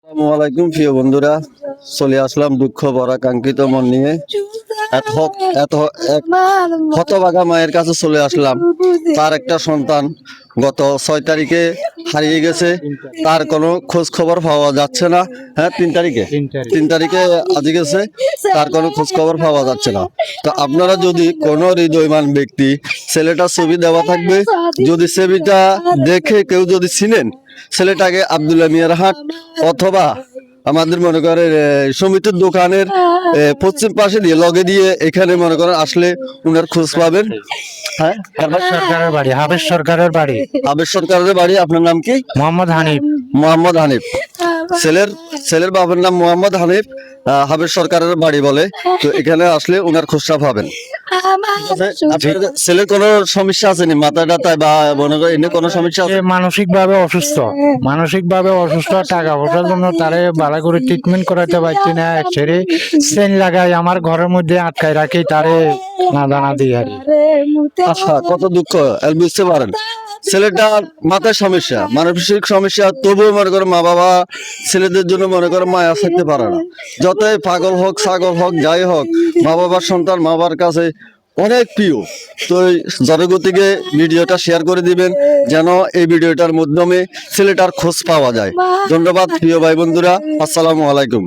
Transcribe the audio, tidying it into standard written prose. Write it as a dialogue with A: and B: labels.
A: আসসালামু আলাইকুম প্রিয় বন্ধুরা, চলে আসলাম দুঃখ ভরা কাঙ্ক্ষিত মন নিয়ে এক এক হতভাগা মায়ের কাছে চলে আসলাম। তার একটা সন্তান গত 6 তারিখে হারিয়ে গেছে, তার কোনো খোঁজ খবর পাওয়া যাচ্ছে না। হ্যাঁ, 3 তারিখে আজ গেছে, তার কোনো খোঁজ খবর পাওয়া যাচ্ছে না। তো আপনারা যদি কোনো হৃদয়মান ব্যক্তি, ছেলেটার ছবি দেওয়া থাকবে, যদি ছবিটা দেখে কেউ যদি চিনেন, ছেলেটাকে আব্দুল্লাহ মিয়ার হাট অথবা আমাদের মনে করেন সমিতির দোকানের পশ্চিম পাশে দিয়ে লগে দিয়ে এখানে মনে করেন আসলে উনার খোঁজ পাবেন। হ্যাঁ,
B: সরকারের বাড়ি, হাফেজ সরকারের বাড়ি।
A: আবেশ সরকারের বাড়ি। আপনার নাম কি?
B: মোহাম্মদ হানিফ।
A: মোহাম্মদ হানিফ। ছেলের বাবার নাম মোহাম্মদ হানিফ। হাবেশ সরকারের বাড়ি বলে। তো এখানে আসলে উনার খোঁজটা পাবেন। আপনার ছেলের কোনো সমস্যা আছে নি? মাথা টাথায় বা মনে করেন এনে কোনো সমস্যা আছে?
B: মানসিক ভাবে অসুস্থ, টাকা পয়সার জন্য তারে ভালো করে ট্রিটমেন্ট করাতে পারছি না। ছেড়ে চেন লাগাই আমার ঘরের মধ্যে আটকায় রাখি, তারে না দিই আর
A: আচ্ছা, কত দুঃখ বুঝতে পারেন। ছেলেটার মাথায় সমস্যা, মানসিক সমস্যা, তবুও মনে করো মা বাবা ছেলেদের জন্য মনে করো মায়া থাকতে পারে না। যতই পাগল হোক, ছাগল হোক, যাই হোক, মা বাবার সন্তান মা বাবার কাছে অনেক প্রিয়। তো জনগতিকে ভিডিওটা শেয়ার করে দিবেন, যেন এই ভিডিওটার মাধ্যমে ছেলেটার খোঁজ পাওয়া যায়। ধন্যবাদ প্রিয় ভাই বন্ধুরা, আসসালামু আলাইকুম।